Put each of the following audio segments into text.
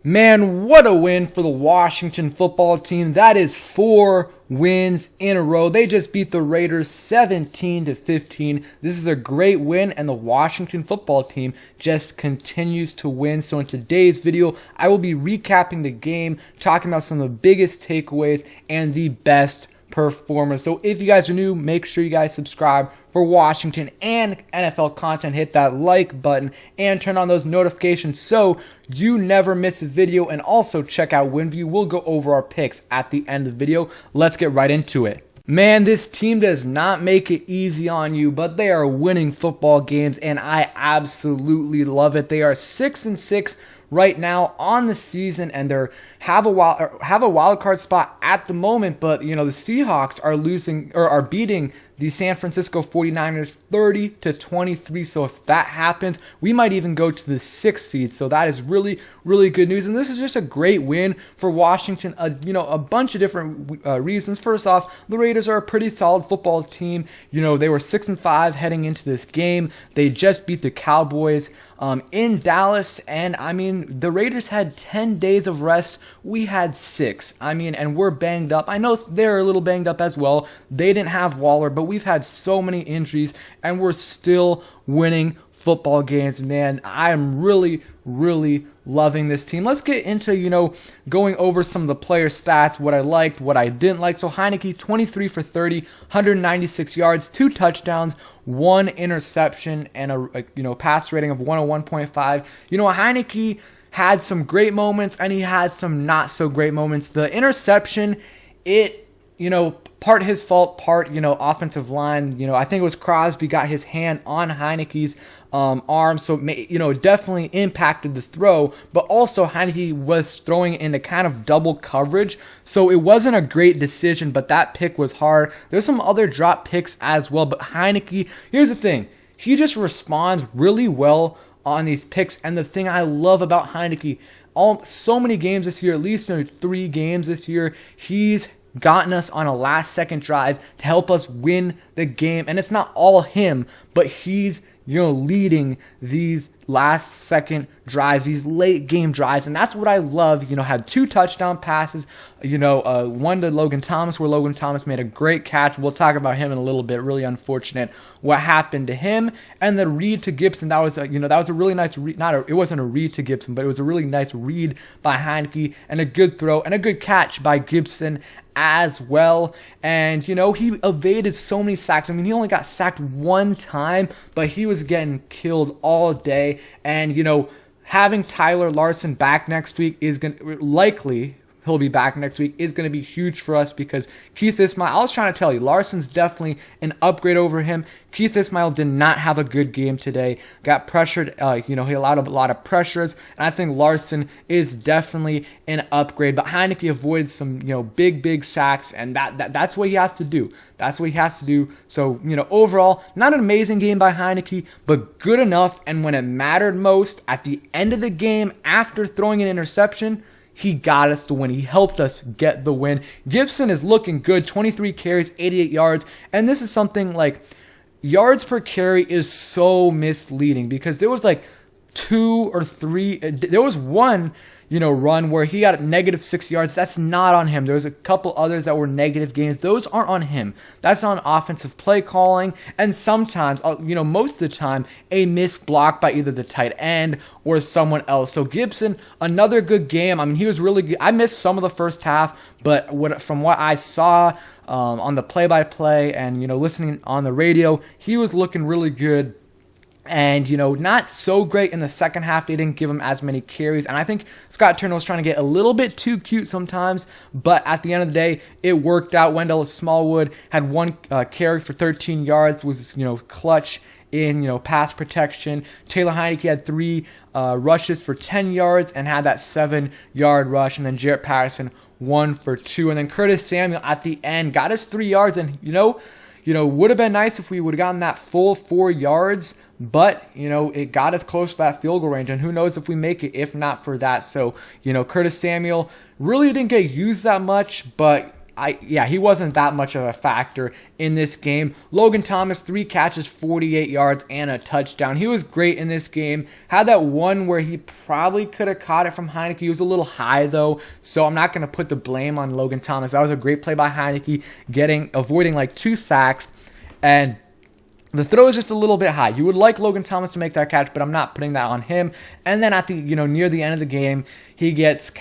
Man, what a win for the Washington football team. That is 4 wins in a row. They just beat the Raiders 17-15. This is a great win, and the Washington football team just continues to win. So in today's video, I will be recapping the game, talking about some of the biggest takeaways and the best performers. So if you guys are new, make sure you guys subscribe for Washington and NFL content. Hit that like button and turn on those notifications so you never miss a video. And also check out WinView. We'll go over our picks at the end of the video. Let's get right into it. Man, this team does not make it easy on you, but they are winning football games, and I absolutely love it. They are 6-6 right now on the season, and they have a wild card spot at the moment. But the Seahawks are beating the San Francisco 49ers 30-23. So if that happens, we might even go to the 6th seed. So that is really, really good news. And this is just a great win for Washington. A bunch of different reasons. First off, the Raiders are a pretty solid football team. They were 6-5 heading into this game. They just beat the Cowboys in Dallas, and the Raiders had 10 days of rest. We had 6. And we're banged up. I know they're a little banged up as well. They didn't have Waller, but we've had so many injuries, and we're still winning football games. Man, I am really, really loving this team. Let's get into, going over some of the player stats, what I liked, what I didn't like. So Heineke, 23 for 30, 196 yards, 2 touchdowns, 1 interception, and a pass rating of 101.5. Heineke had some great moments, and he had some not so great moments. The interception, part his fault, part, offensive line. I think it was Crosby got his hand on Heineke's arm, so it definitely impacted the throw, but also Heineke was throwing into kind of double coverage, so it wasn't a great decision, but that pick was hard. There's some other drop picks as well, but Heineke, here's the thing, he just responds really well on these picks, and the thing I love about Heineke, so many games this year, at least 3 games this year, he's gotten us on a last-second drive to help us win the game, and it's not all him, but he's leading these last-second drives, these late-game drives, and that's what I love. Had 2 touchdown passes, one to Logan Thomas, where Logan Thomas made a great catch. We'll talk about him in a little bit. Really unfortunate what happened to him. And the read to Gibson, that was a really nice read. It wasn't a read to Gibson, but it was a really nice read by Heineke, and a good throw and a good catch by Gibson as well. And he evaded so many sacks. He only got sacked 1 time, but he was getting killed all day. And having Tyler Larsen back next week is he'll be back next week, is going to be huge for us, because Keith Ismail, I was trying to tell you, Larsen's definitely an upgrade over him. Keith Ismail did not have a good game today. Got pressured, he allowed a lot of pressures, and I think Larsen is definitely an upgrade. But Heineke avoided some, big sacks, and that's what he has to do. That's what he has to do. So, overall, not an amazing game by Heineke, but good enough. And when it mattered most, at the end of the game, after throwing an interception, he got us the win. He helped us get the win. Gibson is looking good. 23 carries, 88 yards. And this is something like yards per carry is so misleading, because there was 2 or 3. There was one, run where he got -6 yards. That's not on him. There was a couple others that were negative gains. Those aren't on him. That's on offensive play calling, and sometimes, most of the time, a missed block by either the tight end or someone else. So Gibson, another good game. He was really good. I missed some of the first half, but from what I saw on the play-by-play and listening on the radio, he was looking really good. And, not so great in the second half. They didn't give him as many carries. And I think Scott Turner was trying to get a little bit too cute sometimes. But at the end of the day, it worked out. Wendell Smallwood had 1 carry for 13 yards, was, clutch in, pass protection. Taylor Heineke had 3 rushes for 10 yards and had that 7-yard rush. And then Jarrett Patterson, 1 for 2. And then Curtis Samuel at the end got us 3 yards. And, would have been nice if we would have gotten that full 4 yards. But, it got us close to that field goal range, and who knows if we make it if not for that. So, Curtis Samuel really didn't get used that much, but he wasn't that much of a factor in this game. Logan Thomas, 3 catches, 48 yards, and a touchdown. He was great in this game. Had that one where he probably could have caught it from Heineke. He was a little high, though, so I'm not going to put the blame on Logan Thomas. That was a great play by Heineke, avoiding like 2 sacks, and the throw is just a little bit high. You would like Logan Thomas to make that catch, but I'm not putting that on him. And then at the, near the end of the game, he gets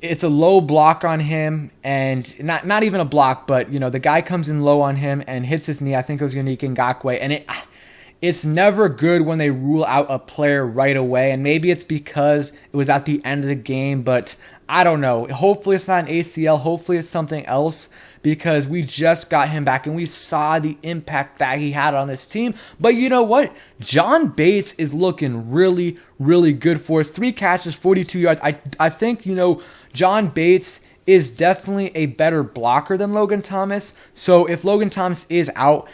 it's a low block on him, and not even a block, but the guy comes in low on him and hits his knee. I think it was Yannick Ngakoue, and it's never good when they rule out a player right away. And maybe it's because it was at the end of the game, but I don't know. Hopefully it's not an ACL. Hopefully it's something else, because we just got him back and we saw the impact that he had on this team. But you know what? John Bates is looking really, really good for us. 3 catches, 42 yards. I think, John Bates is definitely a better blocker than Logan Thomas. So if Logan Thomas is out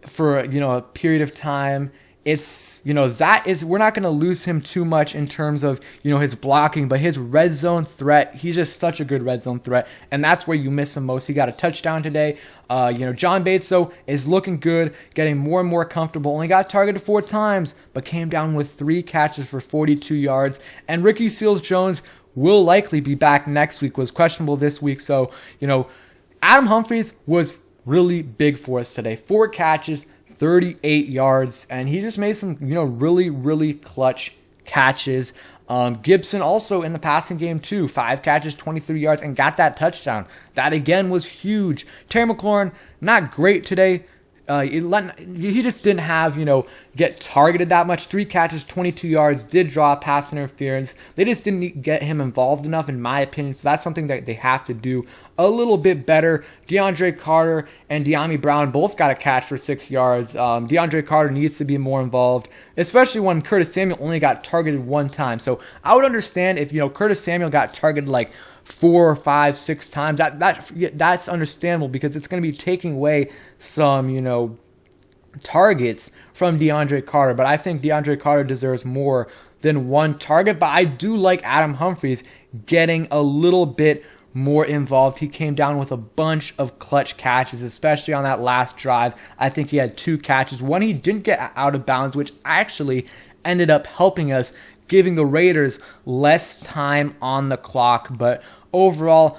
for, a period of time, it's, we're not going to lose him too much in terms of, his blocking, but his red zone threat, he's just such a good red zone threat, and that's where you miss him most. He got a touchdown today. John Bates, though, is looking good, getting more and more comfortable. Only got targeted 4 times, but came down with 3 catches for 42 yards. And Ricky Seals-Jones will likely be back next week, was questionable this week. So, Adam Humphries was really big for us today. 4 catches, 38 yards, and he just made some, really, really clutch catches. Gibson also in the passing game too, 5 catches, 23 yards, and got that touchdown. That again was huge. Terry McLaurin, not great today. He just didn't have, get targeted that much. 3 catches, 22 yards, did draw pass interference. They just didn't get him involved enough, in my opinion. So that's something that they have to do a little bit better. DeAndre Carter and De'Ami Brown both got a catch for 6 yards. DeAndre Carter needs to be more involved, especially when Curtis Samuel only got targeted 1 time. So I would understand if, Curtis Samuel got targeted like 4, 5, 6 times. That's understandable, because it's going to be taking away some, targets from DeAndre Carter. But I think DeAndre Carter deserves more than 1 target. But I do like Adam Humphries getting a little bit more involved. He came down with a bunch of clutch catches, especially on that last drive. I think he had 2 catches. One he didn't get out of bounds, which actually ended up helping us, giving the Raiders less time on the clock. But overall,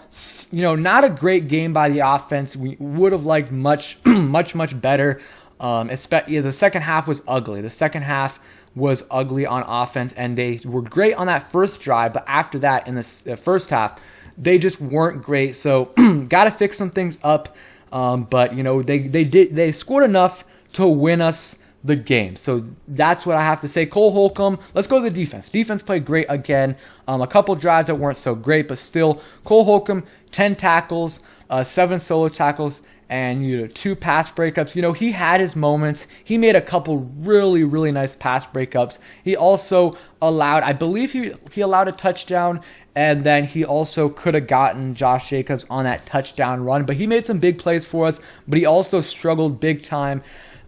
not a great game by the offense. We would have liked much better. The second half was ugly. The second half was ugly on offense, and they were great on that first drive. But after that, in the first half, they just weren't great. So got to fix some things up. But they scored enough to win us the game. So that's what I have to say. Cole Holcomb, let's go to the defense. Defense played great again. A couple drives that weren't so great, but still, Cole Holcomb, 10 tackles, 7 solo tackles, and 2 pass breakups. He had his moments. He made a couple really, really nice pass breakups. He also allowed, I believe he allowed a touchdown, and then he also could have gotten Josh Jacobs on that touchdown run. But he made some big plays for us, but he also struggled big time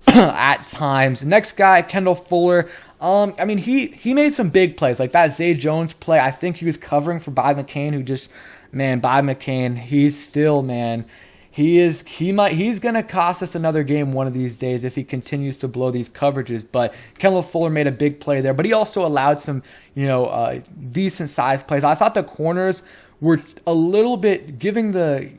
at times. Next guy, Kendall Fuller. He made some big plays, like that Zay Jones play. I think he was covering for Bob McCain, Bob McCain, he's still, he's gonna cost us another game one of these days if he continues to blow these coverages. But Kendall Fuller made a big play there, but he also allowed some, decent sized plays. I thought the corners were a little bit giving the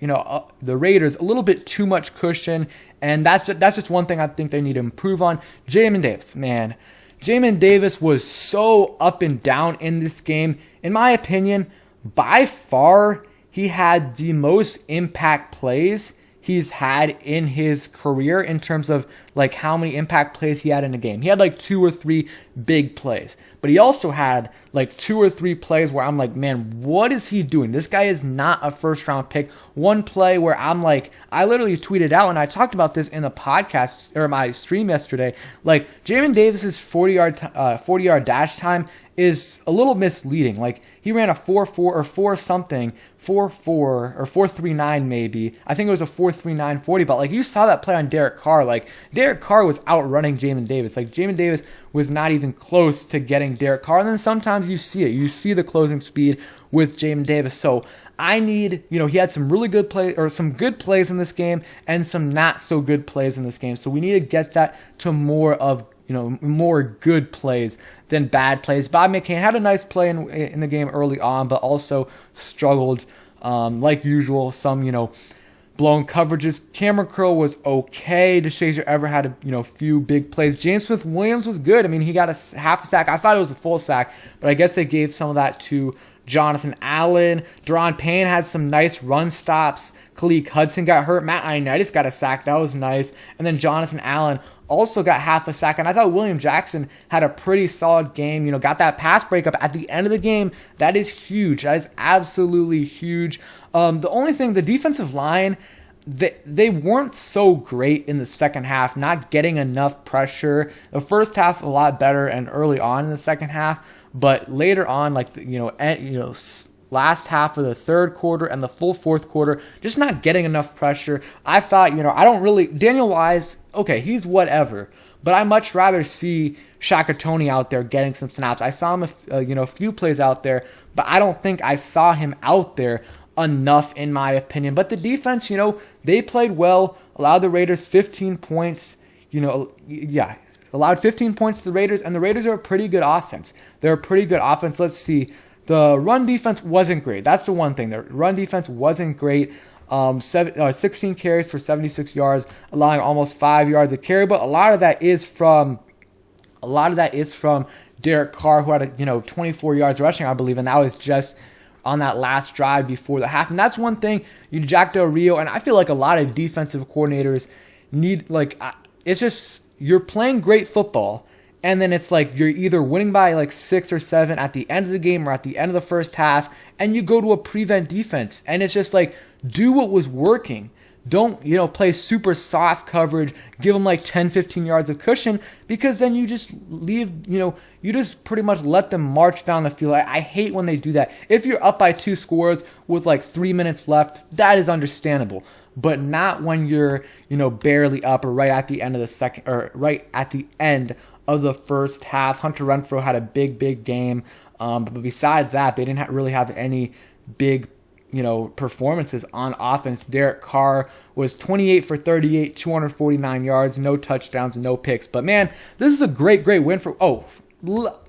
Raiders a little bit too much cushion, and that's just one thing I think they need to improve on. Jamin Davis, Jamin Davis was so up and down in this game. In my opinion, by far, he had the most impact plays he's had in his career in terms of like how many impact plays he had in a game. He had like 2 or 3 big plays, but he also had like 2 or 3 plays where I'm like, man, what is he doing? This guy is not a first round pick. One play where I'm like, I literally tweeted out, and I talked about this in the podcast or my stream yesterday, like Jamin Davis's 40-yard dash time is a little misleading. Like, he ran a 4.4 or 4 something, 4.4 or 4.39 maybe. I think it was a 4.39 40, but like, you saw that play on Derek Carr. Like, Derek Carr was outrunning Jamin Davis. Like, Jamin Davis was not even close to getting Derek Carr. And then sometimes you see it. You see the closing speed with Jamin Davis. So I need, he had some really good plays, or some good plays in this game and some not so good plays in this game. So we need to get that to more of, more good plays than bad plays. Bob McCain had a nice play in the game early on, but also struggled, like usual, some, blown coverages. Cameron Curl was okay. DeShazier Everett had a few big plays. James Smith-Williams was good. I mean, he got a half a sack. I thought it was a full sack, but I guess they gave some of that to Jonathan Allen. Deron Payne had some nice run stops. Khaleke Hudson got hurt. Matt Ioannidis got a sack. That was nice. And then Jonathan Allen also got half a sack. And I thought William Jackson had a pretty solid game. Got that pass breakup at the end of the game. That is huge. That is absolutely huge. The only thing, the defensive line, they weren't so great in the second half, not getting enough pressure. The first half a lot better and early on in the second half. But later on, like, last half of the third quarter and the full fourth quarter, just not getting enough pressure. I thought, Daniel Wise, okay, he's whatever. But I much rather see Shaka Toney out there getting some snaps. I saw him, a few plays out there, but I don't think I saw him out there enough, in my opinion. But the defense, they played well, allowed the Raiders 15 points, allowed 15 points to the Raiders, and the Raiders are a pretty good offense. They're a pretty good offense. Let's see. The run defense wasn't great. That's the one thing. The run defense wasn't great. 16 carries for 76 yards, allowing almost 5 yards a carry. But a lot of that is from Derek Carr, who had 24 yards rushing, I believe, and that was just on that last drive before the half. And that's one thing. Jack Del Rio, and I feel like a lot of defensive coordinators need, it's just, you're playing great football, and then it's like you're either winning by 6 or 7 at the end of the game or at the end of the first half, and you go to a prevent defense, and it's just do what was working. Don't, play super soft coverage, give them 10, 15 yards of cushion, because then you just leave, you just pretty much let them march down the field. I hate when they do that. If you're up by 2 scores with 3 minutes left, that is understandable. But not when you're, barely up or right at the end of the second, or right at the end of the first half. Hunter Renfrow had a big game. But besides that, they didn't really have any big, performances on offense. Derek Carr was 28 for 38, 249 yards, no touchdowns, no picks. But man, this is a great win for,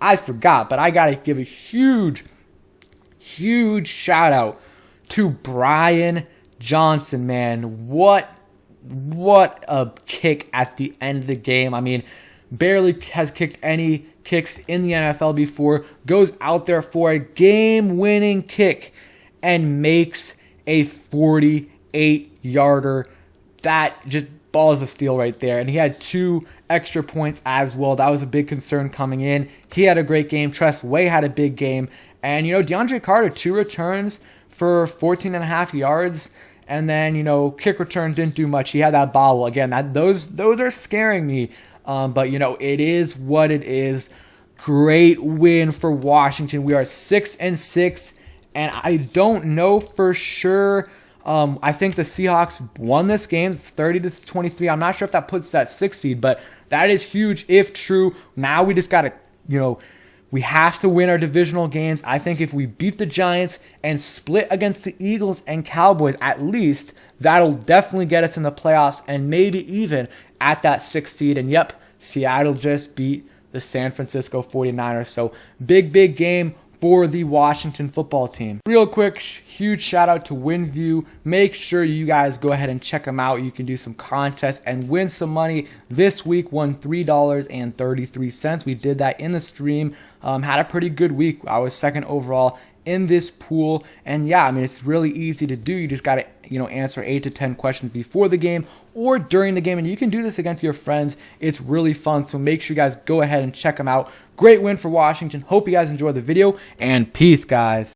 I forgot, but I got to give a huge shout out to Brian Johnson, man. What a kick at the end of the game. I mean, barely has kicked any kicks in the NFL before. Goes out there for a game-winning kick and makes a 48-yarder. That just balls of steel right there. And he had 2 extra points as well. That was a big concern coming in. He had a great game. Tress Way had a big game. And, DeAndre Carter, 2 returns for 14.5 yards. And then, kick return didn't do much. He had that bobble. Again, those are scaring me. But, it is what it is. Great win for Washington. We are 6-6. And I don't know for sure. I think the Seahawks won this game. It's 30-23. I'm not sure if that puts that 6th seed, but that is huge if true. Now we just got to, we have to win our divisional games. I think if we beat the Giants and split against the Eagles and Cowboys, at least, that'll definitely get us in the playoffs and maybe even at that 6th seed. And yep, Seattle just beat the San Francisco 49ers. So big game for the Washington football team. Real quick, huge shout out to WinView. Make sure you guys go ahead and check them out. You can do some contests and win some money. This week won $3.33. We did that in the stream. Had a pretty good week. I was 2nd overall in this pool. And yeah, I mean, it's really easy to do. You just got to, answer 8 to 10 questions before the game or during the game. And you can do this against your friends. It's really fun. So make sure you guys go ahead and check them out. Great win for Washington. Hope you guys enjoyed the video, and peace, guys.